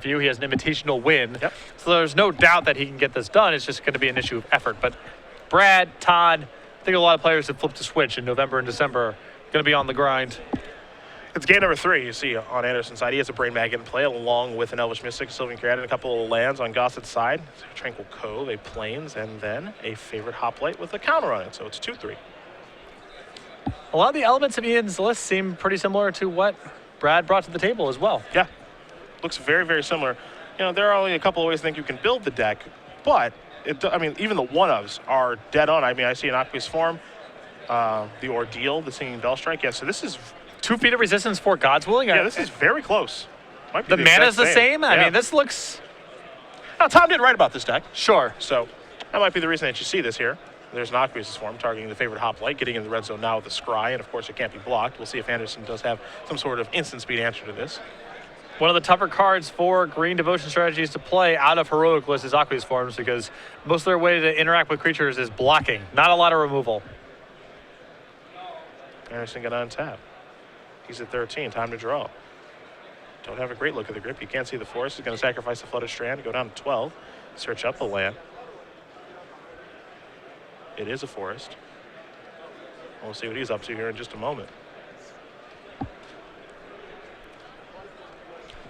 view. He has an invitational win. Yep. So there's no doubt that he can get this done. It's just going to be an issue of effort. But Brad, Todd, I think a lot of players have flipped a switch in November and December, going to be on the grind. It's game number 3, you see on Anderson's side. He has a Brain Maggot in play along with an Elvish Mystic, Sylvan Caryatid, and a couple of lands on Gossett's side. Tranquil Cove, a Plains, and then a favorite Hoplite with a counter on it. So it's 2-3. A lot of the elements of Ian's list seem pretty similar to what Brad brought to the table as well. Yeah, looks very, very similar. You know, there are only a couple of ways I think you can build the deck, but I mean, even the one-ofs are dead on. I mean, I see an Aqueous Form, the Ordeal, the Singing Bell Strike. Yeah, so this is 2 feet of resistance for God's Willing. Yeah, this is very close. Might be the mana's the same. Yeah. I mean, this looks. Now, Tom did write about this deck. Sure. So that might be the reason that you see this here. There's an Aqueous Form targeting the favorite Hoplite, getting in the red zone now with the Scry, and of course it can't be blocked. We'll see if Anderson does have some sort of instant speed answer to this. One of the tougher cards for green devotion strategies to play out of Heroic list is Aqueous Forms, because most of their way to interact with creatures is blocking, not a lot of removal. Anderson going to untap. He's at 13, time to draw. Don't have a great look at the grip. You can't see the forest. He's going to sacrifice the Flooded Strand to go down to 12. Search up the land. It is a forest. We'll see what he's up to here in just a moment.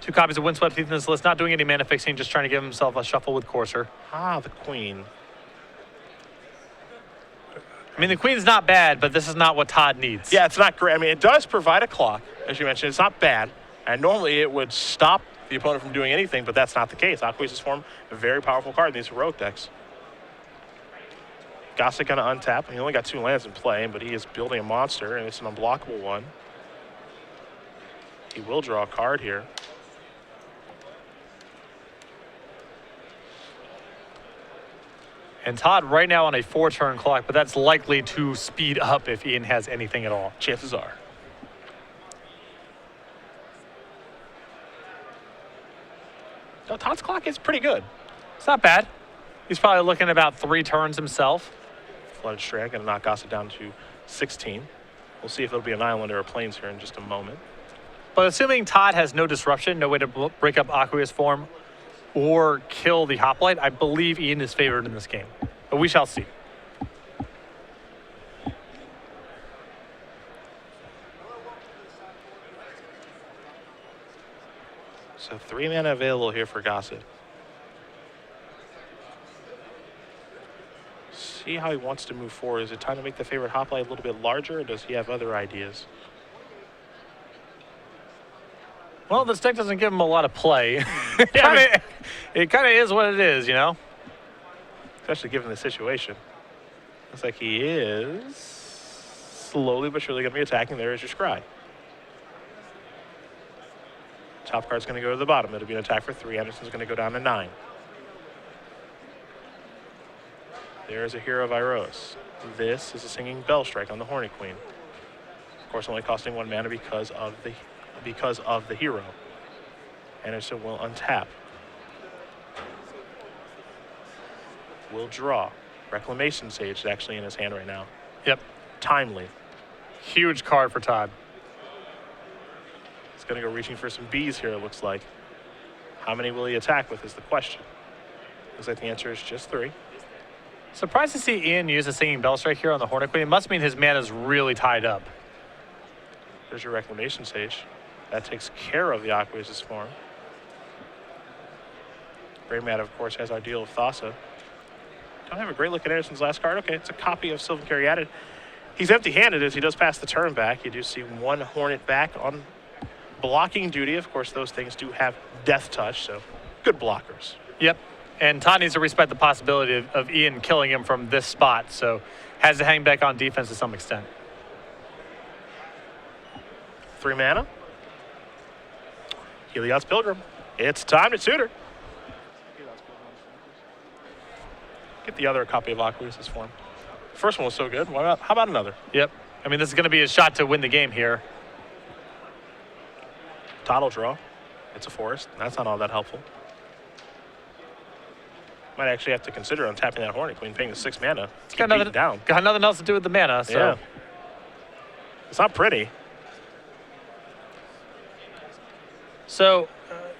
2 copies of Windswept Teeth in this list, not doing any mana fixing, just trying to give himself a shuffle with Courser. Ah, the Queen. I mean, the Queen's not bad, but this is not what Todd needs. Yeah, it's not great. I mean, it does provide a clock, as you mentioned. It's not bad. And normally it would stop the opponent from doing anything, but that's not the case. Aqueous Form, a very powerful card in these heroic decks. Gossett going to untap. He only got 2 lands in play, but he is building a monster, and it's an unblockable one. He will draw a card here. And Todd right now on a 4-turn clock, but that's likely to speed up if Ian has anything at all. Chances are. No, Todd's clock is pretty good. It's not bad. He's probably looking at about 3 turns himself. Flooded Strand going to knock Gossett down to 16. We'll see if it'll be an island or a plains here in just a moment. But assuming Todd has no disruption, no way to break up Aqueous Form or kill the Hoplite, I believe Ian is favored in this game. But we shall see. So 3 mana available here for Gossett. See how he wants to move forward. Is it time to make the favorite Hoplite a little bit larger, or does he have other ideas? Well, this deck doesn't give him a lot of play. It kind of is what it is, you know? Especially given the situation. Looks like he is slowly but surely going to be attacking. There is your Scry. Top card's going to go to the bottom. It'll be an attack for 3. Anderson's going to go down to 9. There's a Hero of Iroas. This is a Singing Bell Strike on the Hornet Queen. Of course, only costing 1 mana because of the hero. Anderson will untap. Will draw. Reclamation Sage is actually in his hand right now. Yep. Timely. Huge card for Todd. He's going to go reaching for some bees here, it looks like. How many will he attack with is the question. Looks like the answer is just 3. Surprised to see Ian use a Singing Bell Strike here on the Hornet Queen. It must mean his mana is really tied up. There's your Reclamation Sage. That takes care of the Aqueous Form. Greymat, of course, has our deal of Thassa. Don't have a great look at Anderson's last card. Okay, it's a copy of Sylvan Caryatid. He's empty-handed as he does pass the turn back. You do see 1 Hornet back on blocking duty. Of course, those things do have Death Touch, so good blockers. Yep. And Todd needs to respect the possibility of Ian killing him from this spot, so has to hang back on defense to some extent. 3 mana. Heliod's Pilgrim. It's time to tutor. Get the other copy of Aqueous Form. The first one was so good. How about another? Yep. I mean, this is going to be a shot to win the game here. Todd will draw. It's a forest. That's not all that helpful. Might actually have to consider untapping that Hornet Queen, paying the 6 mana. It's got nothing else to do with the mana, so. Yeah. It's not pretty. So,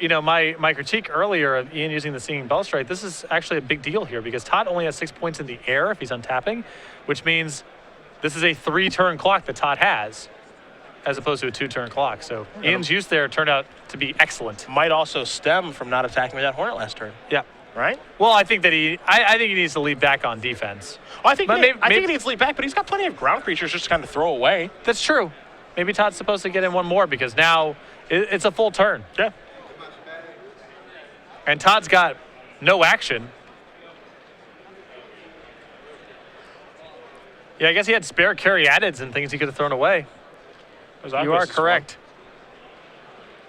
my critique earlier of Ian using the singing bell strike, this is actually a big deal here because Todd only has 6 points in the air if he's untapping, which means this is a 3-turn clock that Todd has, as opposed to a 2-turn clock. So Ian's use there turned out to be excellent. Might also stem from not attacking with that Hornet last turn. Yeah. Right? Well, I think that I think he needs to lead back on defense. Well, I think he needs to lead back, but he's got plenty of ground creatures just to kind of throw away. That's true. Maybe Todd's supposed to get in one more because now it's a full turn. Yeah. And Todd's got no action. Yeah, I guess he had spare caryatids and things he could have thrown away. You are correct.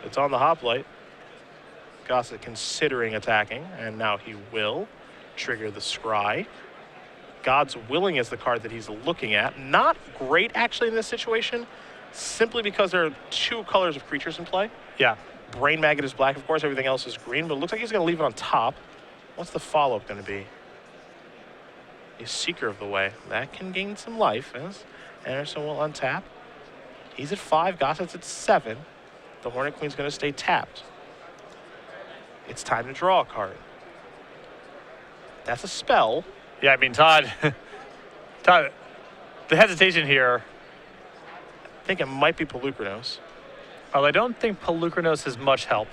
It's on the hoplite. Gossett considering attacking, and now he will trigger the scry. God's Willing is the card that he's looking at. Not great, actually, in this situation, simply because there are 2 colors of creatures in play. Yeah. Brain Maggot is black, of course. Everything else is green, but it looks like he's going to leave it on top. What's the follow-up going to be? A Seeker of the Way. That can gain some life, as Anderson will untap. He's at 5. Gossett's at 7. The Hornet Queen's going to stay tapped. It's time to draw a card. That's a spell. Yeah, I mean, Todd, the hesitation here. I think it might be Pelucranos. Well, I don't think Pelucranos has much help.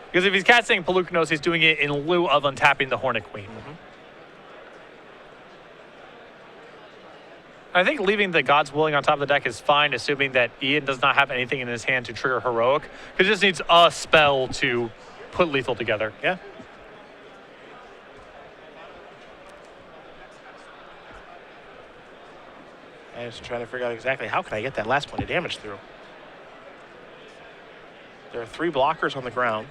Because if he's casting Pelucranos, he's doing it in lieu of untapping the Hornet Queen. Mm-hmm. I think leaving the God's Willing on top of the deck is fine, assuming that Ian does not have anything in his hand to trigger Heroic. He just needs a spell to put lethal together. Yeah. I'm just trying to figure out exactly how can I get that last point of damage through. There are 3 blockers on the ground.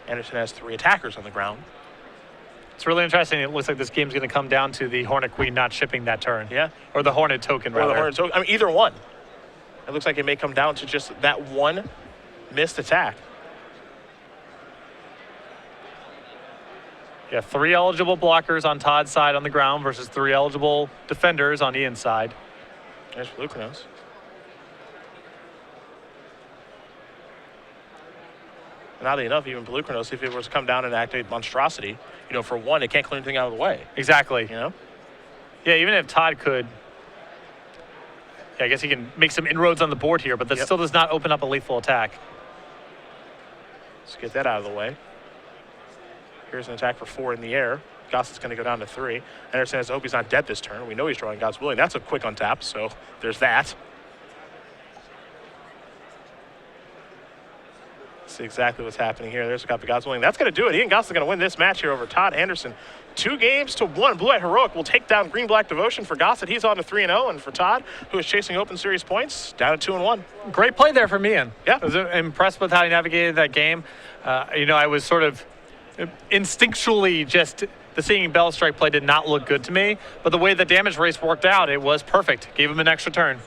Anderson has 3 attackers on the ground. It's really interesting. It looks like this game's going to come down to the Hornet Queen not shipping that turn. Yeah. Or the Hornet token, rather. Or the Hornet token. I mean, either one. It looks like it may come down to just that one missed attack. Yeah, 3 eligible blockers on Todd's side on the ground versus 3 eligible defenders on Ian's side. There's Pelucranos. And oddly enough, even Pelucranos, if it was to come down and activate Monstrosity, for 1, it can't clear anything out of the way. Exactly. Yeah, even if Todd could, I guess he can make some inroads on the board here, but that still does not open up a lethal attack. Let's get that out of the way. Here's an attack for 4 in the air. Gossett's going to go down to 3. Anderson has to hope he's not dead this turn. We know he's drawing God's Willing. That's a quick untap, so there's that. See exactly what's happening here. There's a copy of God's Willing. That's going to do it. Ian Gossett's going to win this match here over Todd Anderson. 2-1. Blue-White Heroic will take down Green-Black Devotion. For Gossett, he's on to 3-0. And for Todd, who is chasing Open Series points, down to 2-1. Great play there from Ian. Yeah. I was impressed with how he navigated that game. I was sort of instinctually just the singing bell strike play did not look good to me. But the way the damage race worked out, it was perfect. Gave him an extra turn.